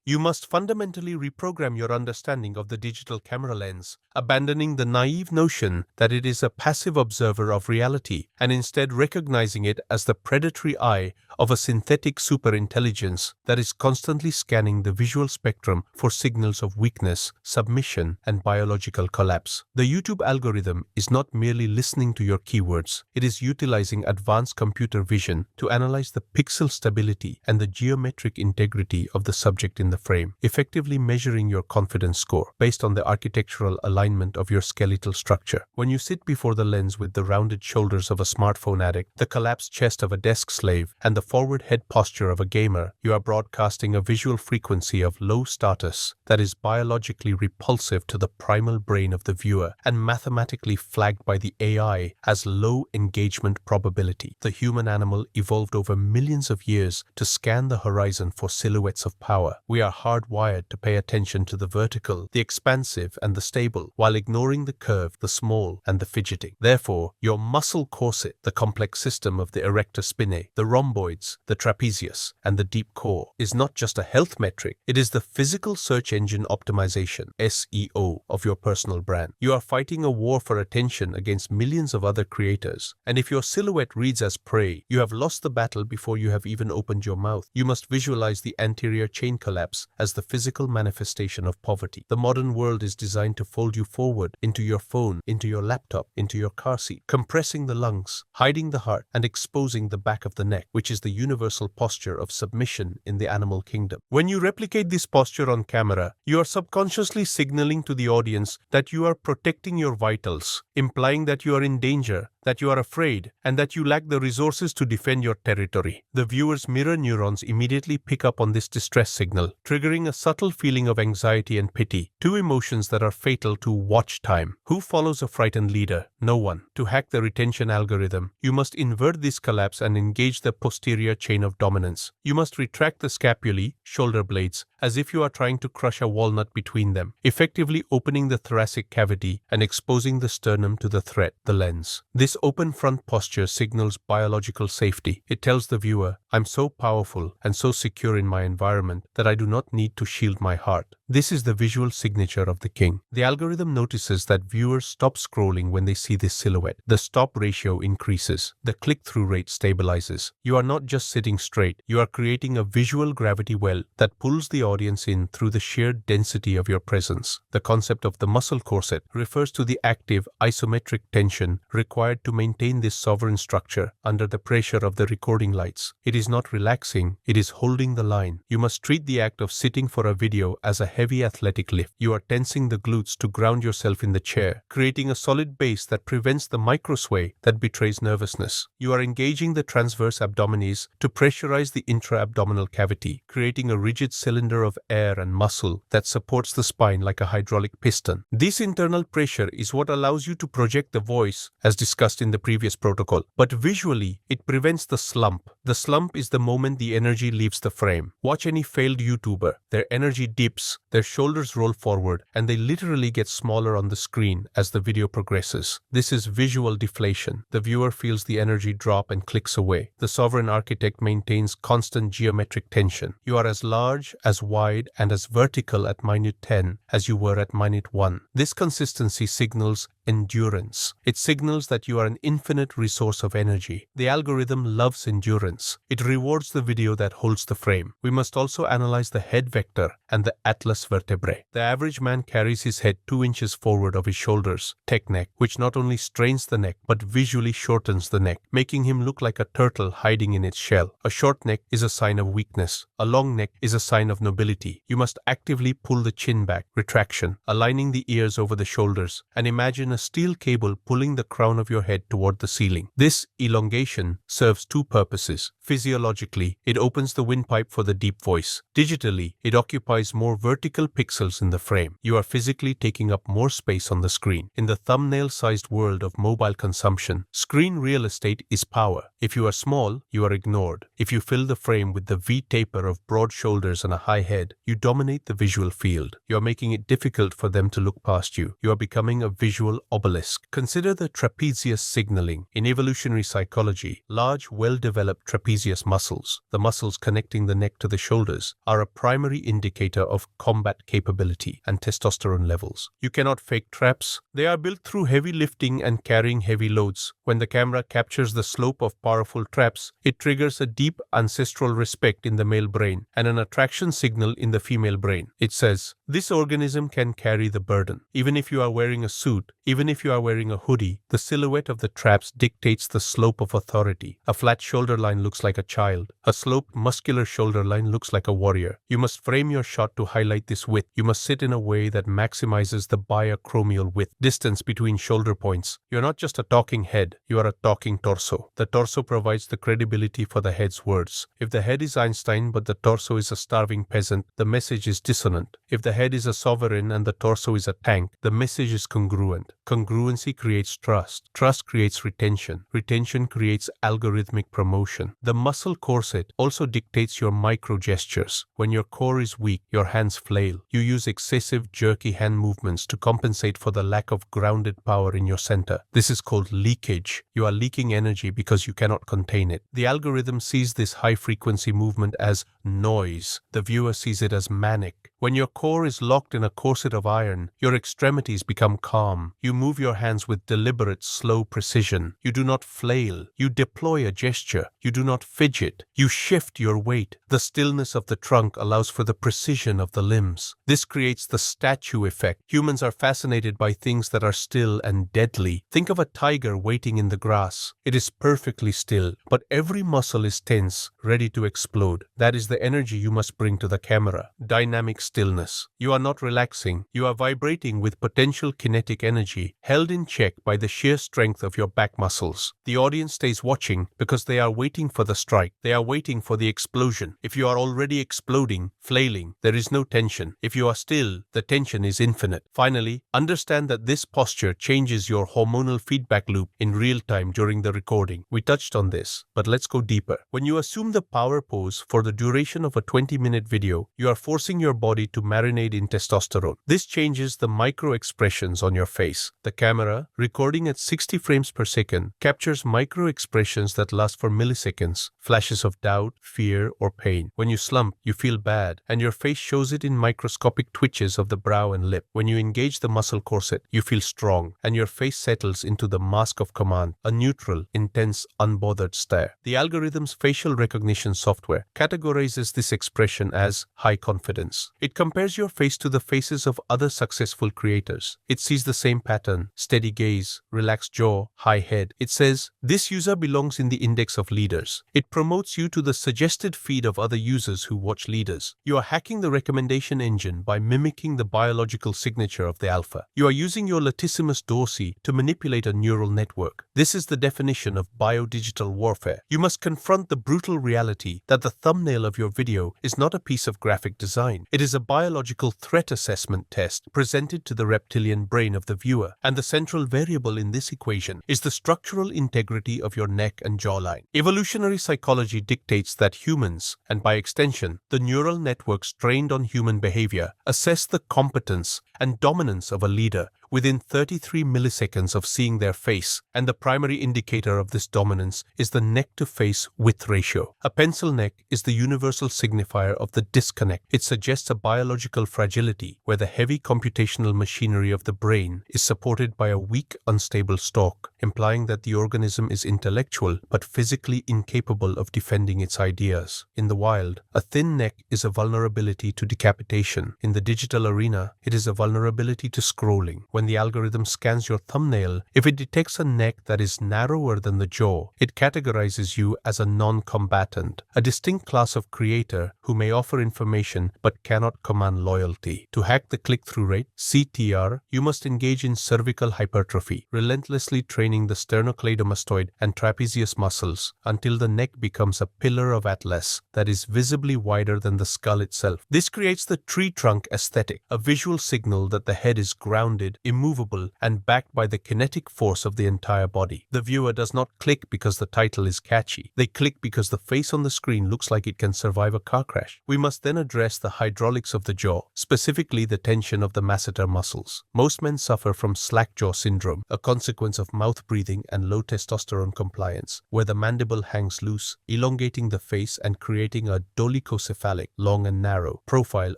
You must fundamentally reprogram your understanding of the digital camera lens, abandoning the naive notion that it is a passive observer of reality and instead recognizing it as the predatory eye of a synthetic superintelligence that is constantly scanning the visual spectrum for signals of weakness, submission, and biological collapse. The YouTube algorithm is not merely listening to your keywords, it is utilizing advanced computer vision to analyze the pixel stability and the geometric integrity of the subject in the frame, effectively measuring your confidence score based on the architectural alignment of your skeletal structure. When you sit before the lens with the rounded shoulders of a smartphone addict, the collapsed chest of a desk slave, and the forward head posture of a gamer, you are broadcasting a visual frequency of low status that is biologically repulsive to the primal brain of the viewer and mathematically flagged by the AI as low engagement probability. The human animal evolved over millions of years to scan the horizon for silhouettes of power. We are hardwired to pay attention to the vertical, the expansive, and the stable, while ignoring the curve, the small, and the fidgeting. Therefore, your muscle corset, the complex system of the erector spinae, the rhomboids, the trapezius, and the deep core, is not just a health metric, it is the physical search engine optimization, SEO, of your personal brand. You are fighting a war for attention against millions of other creators, and if your silhouette reads as prey, you have lost the battle before you have even opened your mouth. You must visualize the anterior chain collapse as the physical manifestation of poverty. The modern world is designed to fold you forward into your phone, into your laptop, into your car seat, compressing the lungs, hiding the heart, and exposing the back of the neck, which is the universal posture of submission in the animal kingdom. When you replicate this posture on camera, you are subconsciously signaling to the audience that you are protecting your vitals, implying that you are in danger, that you are afraid, and that you lack the resources to defend your territory. The viewer's mirror neurons immediately pick up on this distress signal, triggering a subtle feeling of anxiety and pity, two emotions that are fatal to watch time. Who follows a frightened leader? No one. To hack the retention algorithm, you must invert this collapse and engage the posterior chain of dominance. You must retract the scapulae, shoulder blades, as if you are trying to crush a walnut between them, effectively opening the thoracic cavity and exposing the sternum to the threat, the lens. This open front posture signals biological safety. It tells the viewer, I'm so powerful and so secure in my environment that I do not need to shield my heart. This is the visual signature of the king. The algorithm notices that viewers stop scrolling when they see this silhouette. The stop ratio increases. The click-through rate stabilizes. You are not just sitting straight, you are creating a visual gravity well that pulls the audience in through the sheer density of your presence. The concept of the muscle corset refers to the active isometric tension required to maintain this sovereign structure under the pressure of the recording lights. It is not relaxing, it is holding the line. You must treat the act of sitting for a video as a heavy athletic lift. You are tensing the glutes to ground yourself in the chair, creating a solid base that prevents the microsway that betrays nervousness. You are engaging the transverse abdominis to pressurize the intra-abdominal cavity, creating a rigid cylinder of air and muscle that supports the spine like a hydraulic piston. This internal pressure is what allows you to project the voice, as discussed in the previous protocol, but visually, it prevents the slump. The slump is the moment the energy leaves the frame. Watch any failed YouTuber. Their energy dips, their shoulders roll forward, and they literally get smaller on the screen as the video progresses. This is visual deflation. The viewer feels the energy drop and clicks away. The sovereign architect maintains constant geometric tension. You are as large, as wide, and as vertical at minute 10 as you were at minute 1. This consistency signals endurance. It signals that you are an infinite resource of energy. The algorithm loves endurance. It rewards the video that holds the frame. We must also analyze the head vector and the atlas vertebrae. The average man carries his head 2 inches forward of his shoulders, tech neck, which not only strains the neck but visually shortens the neck, making him look like a turtle hiding in its shell. A short neck is a sign of weakness. A long neck is a sign of nobility. You must actively pull the chin back, retraction, aligning the ears over the shoulders, and imagine a steel cable pulling the crown of your head toward the ceiling. This elongation serves two purposes. Physiologically, it opens the windpipe for the deep voice. Digitally, it occupies more vertical critical pixels in the frame. You are physically taking up more space on the screen. In the thumbnail-sized world of mobile consumption, screen real estate is power. If you are small, you are ignored. If you fill the frame with the V-taper of broad shoulders and a high head, you dominate the visual field. You are making it difficult for them to look past you. You are becoming a visual obelisk. Consider the trapezius signaling. In evolutionary psychology, large, well-developed trapezius muscles, the muscles connecting the neck to the shoulders, are a primary indicator of combat capability and testosterone levels. You cannot fake traps. They are built through heavy lifting and carrying heavy loads. When the camera captures the slope of powerful traps, it triggers a deep ancestral respect in the male brain and an attraction signal in the female brain. It says, this organism can carry the burden. Even if you are wearing a suit, even if you are wearing a hoodie, the silhouette of the traps dictates the slope of authority. A flat shoulder line looks like a child. A sloped, muscular shoulder line looks like a warrior. You must frame your shot to highlight this width. You must sit in a way that maximizes the biachromial width, distance between shoulder points. You are not just a talking head, you are a talking torso. The torso provides the credibility for the head's words. If the head is Einstein but the torso is a starving peasant, the message is dissonant. If the head is a sovereign and the torso is a tank, the message is congruent. Congruency creates trust. Trust creates retention. Retention creates algorithmic promotion. The muscle corset also dictates your micro gestures. When your core is weak, your hands flail. You use excessive, jerky hand movements to compensate for the lack of grounded power in your center. This is called leakage. You are leaking energy because you cannot contain it. The algorithm sees this high-frequency movement as noise. The viewer sees it as manic. When your core is locked in a corset of iron, your extremities become calm. You move your hands with deliberate, slow precision. You do not flail. You deploy a gesture. You do not fidget. You shift your weight. The stillness of the trunk allows for the precision of the limbs. This creates the statue effect. Humans are fascinated by things that are still and deadly. Think of a tiger waiting in the grass. It is perfectly still, but every muscle is tense, ready to explode. That is the energy you must bring to the camera. Dynamic stillness. You are not relaxing. You are vibrating with potential kinetic energy, held in check by the sheer strength of your back muscles. The audience stays watching because they are waiting for the strike. They are waiting for the explosion. If you are already exploding, flailing, there is no tension. If you are still, the tension is infinite. Finally, understand that this posture changes your hormonal feedback loop in real time during the recording. We touched on this, but let's go deeper. When you assume the power pose for the duration of a 20-minute video, you are forcing your body to marinate in testosterone. This changes the micro expressions on your face. The camera, recording at 60 frames per second, captures micro expressions that last for milliseconds, flashes of doubt, fear, or pain. When you slump, you feel bad, and your face shows it in microscopic twitches of the brow and lip. When you engage the muscle corset, you feel strong, and your face settles into the mask of command, a neutral, intense, unbothered stare. The algorithm's facial recognition software categorizes this expression as high confidence. It compares your face to the faces of other successful creators. It sees the same pattern: steady gaze, relaxed jaw, high head. It says, this user belongs in the index of leaders. It promotes you to the suggested feed of other users who watch leaders. You are hacking the recommendation engine by mimicking the biological signature of the alpha. You are using your latissimus dorsi to manipulate a neural network. This is the definition of biodigital warfare. You must confront the brutal reality that the thumbnail of your video is not a piece of graphic design. It is a biological threat assessment test presented to the reptilian brain of the viewer, and the central variable in this equation is the structural integrity of your neck and jawline. Evolutionary psychology dictates that humans, and by extension, the neural networks trained on human behavior, assess the competence and dominance of a leader within 33 milliseconds of seeing their face, and the primary indicator of this dominance is the neck-to-face width ratio. A pencil neck is the universal signifier of the disconnect. It suggests a biological fragility where the heavy computational machinery of the brain is supported by a weak, unstable stalk, implying that the organism is intellectual but physically incapable of defending its ideas. In the wild, a thin neck is a vulnerability to decapitation. In the digital arena, it is a vulnerability vulnerability to scrolling. When the algorithm scans your thumbnail, if it detects a neck that is narrower than the jaw, it categorizes you as a non-combatant, a distinct class of creator who may offer information but cannot command loyalty. To hack the click-through rate, CTR, you must engage in cervical hypertrophy, relentlessly training the sternocleidomastoid and trapezius muscles until the neck becomes a pillar of atlas that is visibly wider than the skull itself. This creates the tree trunk aesthetic, a visual signal that the head is grounded, immovable, and backed by the kinetic force of the entire body. The viewer does not click because the title is catchy. They click because the face on the screen looks like it can survive a car crash. We must then address the hydraulics of the jaw, specifically the tension of the masseter muscles. Most men suffer from slack jaw syndrome, a consequence of mouth breathing and low testosterone compliance, where the mandible hangs loose, elongating the face and creating a dolichocephalic, long and narrow, profile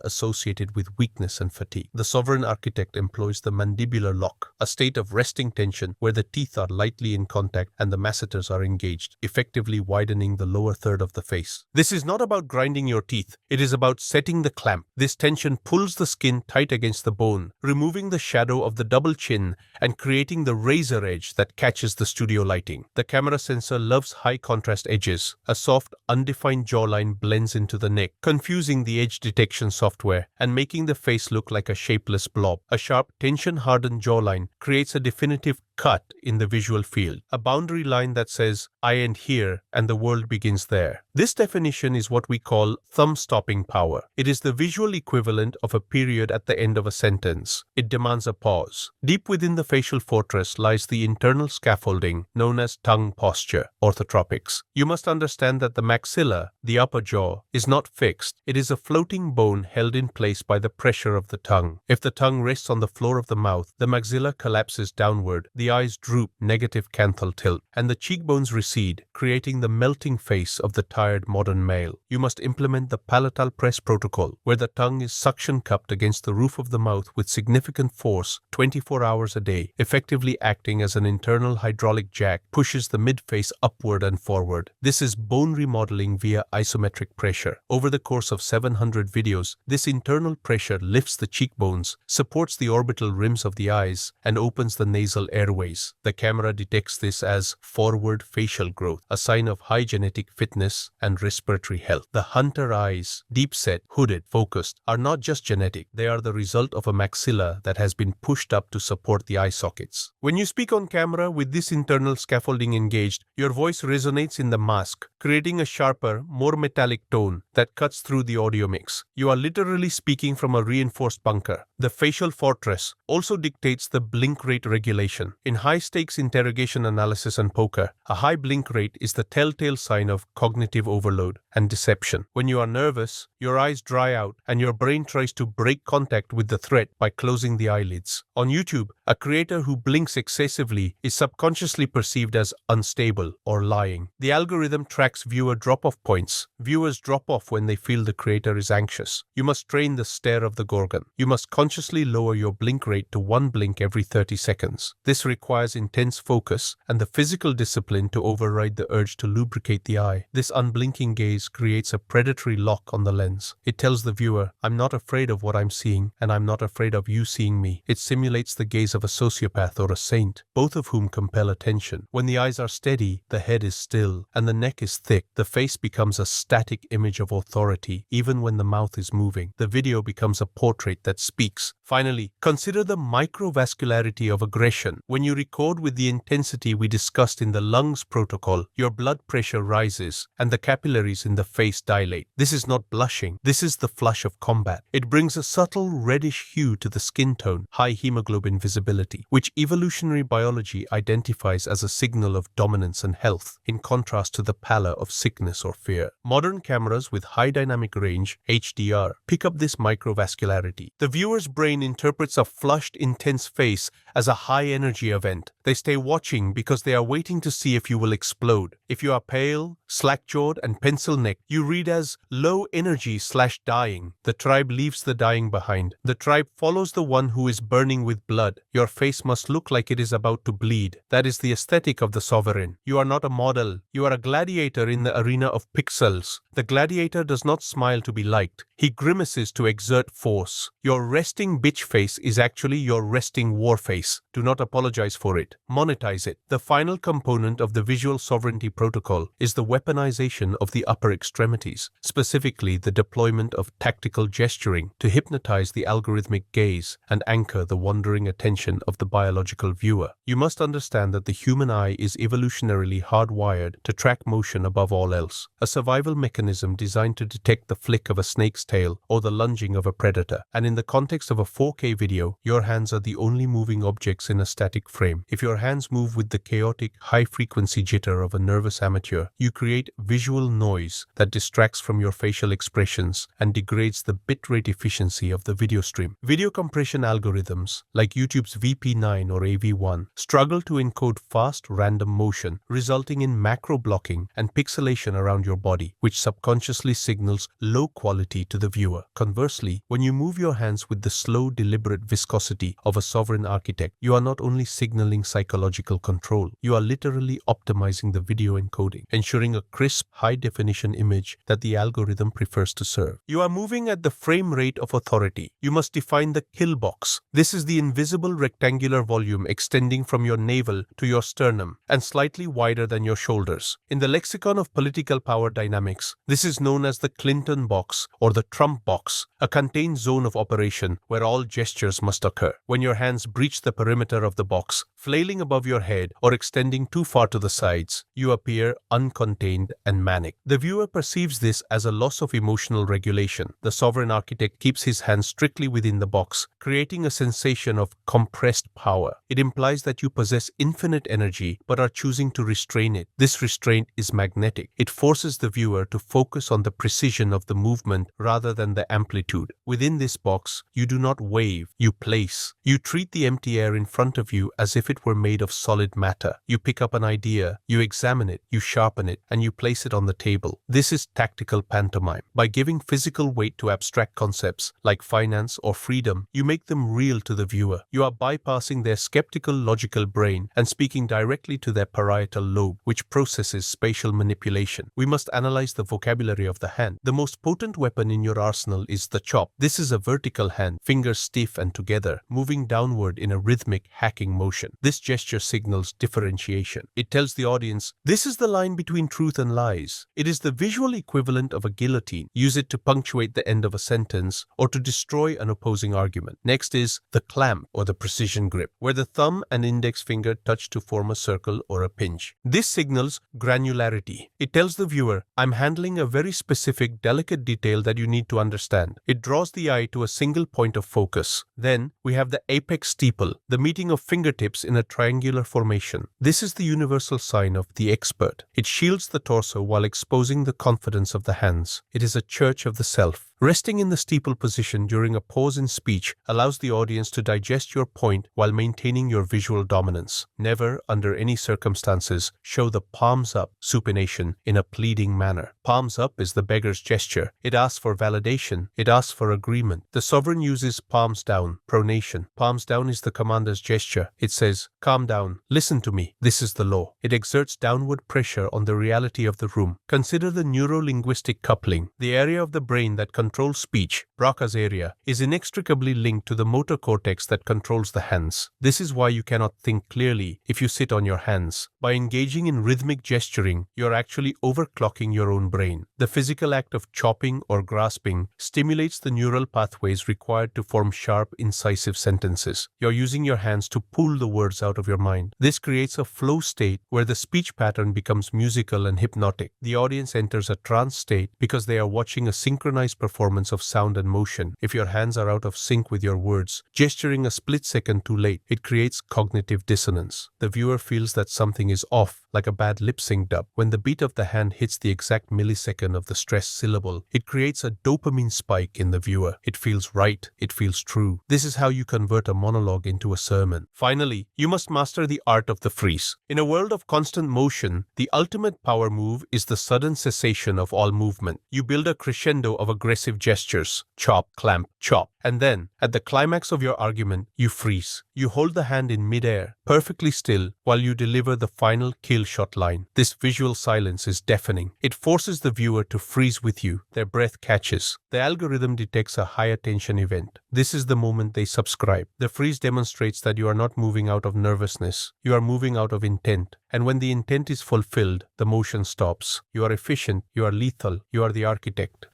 associated with weakness and fatigue. The sovereign architect employs the mandibular lock, a state of resting tension where the teeth are lightly in contact and the masseters are engaged, effectively widening the lower third of the face. This is not about grinding your teeth, it is about setting the clamp. This tension pulls the skin tight against the bone, removing the shadow of the double chin and creating the razor edge that catches the studio lighting. The camera sensor loves high contrast edges. A soft, undefined jawline blends into the neck, confusing the edge detection software and making the face look like a shapeless blob. A sharp, tension-hardened jawline creates a definitive cut in the visual field, a boundary line that says, I end here and the world begins there. This definition is what we call thumb-stopping power. It is the visual equivalent of a period at the end of a sentence. It demands a pause. Deep within the facial fortress lies the internal scaffolding known as tongue posture, orthotropics. You must understand that the maxilla, the upper jaw, is not fixed. It is a floating bone held in place by the pressure of the tongue. If the tongue rests on the floor of the mouth, the maxilla collapses downward, the eyes droop, negative canthal tilt, and the cheekbones recede, creating the melting face of the tired modern male. You must implement the palatal press protocol, where the tongue is suction cupped against the roof of the mouth with significant force 24 hours a day, effectively acting as an internal hydraulic jack, pushes the midface upward and forward. This is bone remodeling via isometric pressure. Over the course of 700 videos, this internal pressure lifts the cheekbones, supports the orbital rims of the eyes, and opens the nasal airways. The camera detects this as forward facial growth, a sign of high genetic fitness and respiratory health. The hunter eyes, deep-set, hooded, focused, are not just genetic. They are the result of a maxilla that has been pushed up to support the eye sockets. When you speak on camera with this internal scaffolding engaged, your voice resonates in the mask, creating a sharper, more metallic tone that cuts through the audio mix. You are literally speaking from a reinforced bunker. The facial fortress also dictates the blink rate regulation. In high-stakes interrogation analysis and poker, a high blink rate is the telltale sign of cognitive overload and deception. When you are nervous, your eyes dry out and your brain tries to break contact with the threat by closing the eyelids. On YouTube, a creator who blinks excessively is subconsciously perceived as unstable or lying. The algorithm tracks viewer drop-off points. Viewers drop off when they feel the creator is anxious. You must train the stare of the gorgon. You must consciously lower your blink rate to 1 blink every 30 seconds. This requires intense focus and the physical discipline to override the urge to lubricate the eye. This unblinking gaze creates a predatory lock on the lens. It tells the viewer, I'm not afraid of what I'm seeing, and I'm not afraid of you seeing me. It simulates the gaze of a sociopath or a saint, both of whom compel attention. When the eyes are steady, the head is still, and the neck is thick. The face becomes a static image of authority, even when the mouth is moving. The video becomes a portrait that speaks. Finally, consider the microvascularity of aggression. When you record with the intensity we discussed in the lungs protocol, your blood pressure rises and the capillaries in the face dilate. This is not blushing. This is the flush of combat. It brings a subtle reddish hue to the skin tone, high hemoglobin visibility, which evolutionary biology identifies as a signal of dominance and health, in contrast to the pallor of sickness or fear. Modern cameras with high dynamic range, HDR, pick up this microvascularity. The viewer's brain interprets a flushed, intense face as a high-energy event. They stay watching because they are waiting to see if you will explode. If you are pale, slack-jawed, and pencil-necked, you read as low energy/dying. The tribe leaves the dying behind. The tribe follows the one who is burning with blood. Your face must look like it is about to bleed. That is the aesthetic of the sovereign. You are not a model. You are a gladiator in the arena of pixels, The gladiator does not smile to be liked. He grimaces to exert force. Your resting bitch face is actually your resting war face. Do not apologize for it. Monetize it. The final component of the visual sovereignty protocol is the weaponization of the upper extremities, specifically the deployment of tactical gesturing to hypnotize the algorithmic gaze and anchor the wandering attention of the biological viewer. You must understand that the human eye is evolutionarily hardwired to track motion above all else, a survival mechanism designed to detect the flick of a snake's tail or the lunging of a predator. And in the context of a 4K video, your hands are the only moving objects in a static frame. If your hands move with the chaotic, high-frequency jitter of a nervous amateur, you create visual noise that distracts from your facial expressions and degrades the bitrate efficiency of the video stream. Video compression algorithms, like YouTube's VP9 or AV1, struggle to encode fast, random motion, resulting in macro blocking and pixelation around your body, which subconsciously signals low quality to the viewer. Conversely, when you move your hands with the slow, deliberate viscosity of a sovereign architect, you are not only signaling psychological control, you are literally optimizing the video encoding, ensuring a crisp, high-definition image that the algorithm prefers to serve. You are moving at the frame rate of authority. You must define the kill box. This is the invisible rectangular volume extending from your navel to your sternum and slightly wider than your shoulders. In the lexicon of political power dynamics, this is known as the Clinton box or the Trump box, a contained zone of operation where all gestures must occur. When your hands breach the perimeter of the box, flailing above your head or extending too far to the sides, you appear uncontained and manic. The viewer perceives this as a loss of emotional regulation. The sovereign architect keeps his hands strictly within the box, creating a sensation of compressed power. It implies that you possess infinite energy but are choosing to restrain it. This restraint is magnetic. It forces the viewer to focus on the precision of the movement rather than the amplitude. Within this box, you do not wave, you place. You treat the empty air in front of you as if it were made of solid matter. You pick up an idea, you examine it, you sharpen it, and you place it on the table. This is tactical pantomime. By giving physical weight to abstract concepts like finance or freedom, you make them real to the viewer. You are bypassing their skeptical logical brain and speaking directly to their parietal lobe, which processes spatial manipulation. We must analyze the vocabulary of the hand. The most potent weapon in your arsenal is the chop. This is a vertical hand, fingers stiff and together, moving downward in a rhythmic hacking motion. This gesture signals differentiation. It tells the audience, this is the line between truth and lies. It is the visual equivalent of a guillotine. Use it to punctuate the end of a sentence or to destroy an opposing argument. Next is the clamp or the precision grip, where the thumb and index finger touch to form a circle or a pinch. This signals granularity. It tells the viewer, I'm handling a very specific, delicate detail that you need to understand. It draws the eye to a single point of focus. Then we have the apex steeple, the meeting of fingertips in a triangular formation. This is the universal sign of the expert. It shields the torso while exposing the confidence of the hands. It is a church of the self. Resting in the steeple position during a pause in speech allows the audience to digest your point while maintaining your visual dominance. Never, under any circumstances, show the palms up supination in a pleading manner. Palms up is the beggar's gesture. It asks for validation. It asks for agreement. The sovereign uses palms down, pronation. Palms down is the commander's gesture. It says, calm down, listen to me, this is the law. It exerts downward pressure on the reality of the room. Consider the neuro-linguistic coupling. The area of the brain that controls speech, Broca's area, is inextricably linked to the motor cortex that controls the hands. This is why you cannot think clearly if you sit on your hands. By engaging in rhythmic gesturing, you're actually overclocking your own brain. The physical act of chopping or grasping stimulates the neural pathways required to form sharp, incisive sentences. You're using your hands to pull the words out of your mind. This creates a flow state where the speech pattern becomes musical and hypnotic. The audience enters a trance state because they are watching a synchronized performance of sound and motion. If your hands are out of sync with your words, gesturing a split second too late, it creates cognitive dissonance. The viewer feels that something is off, like a bad lip sync dub. When the beat of the hand hits the exact millisecond of the stressed syllable, it creates a dopamine spike in the viewer. It feels right. It feels true. This is how you convert a monologue into a sermon. Finally, you must master the art of the freeze. In a world of constant motion, the ultimate power move is the sudden cessation of all movement. You build a crescendo of aggressive aggressive gestures, chop, clamp, chop. And then, at the climax of your argument, you freeze. You hold the hand in midair, perfectly still, while you deliver the final kill shot line. This visual silence is deafening. It forces the viewer to freeze with you. Their breath catches. The algorithm detects a high attention event. This is the moment they subscribe. The freeze demonstrates that you are not moving out of nervousness. You are moving out of intent. And when the intent is fulfilled, the motion stops. You are efficient. You are lethal. You are the architect.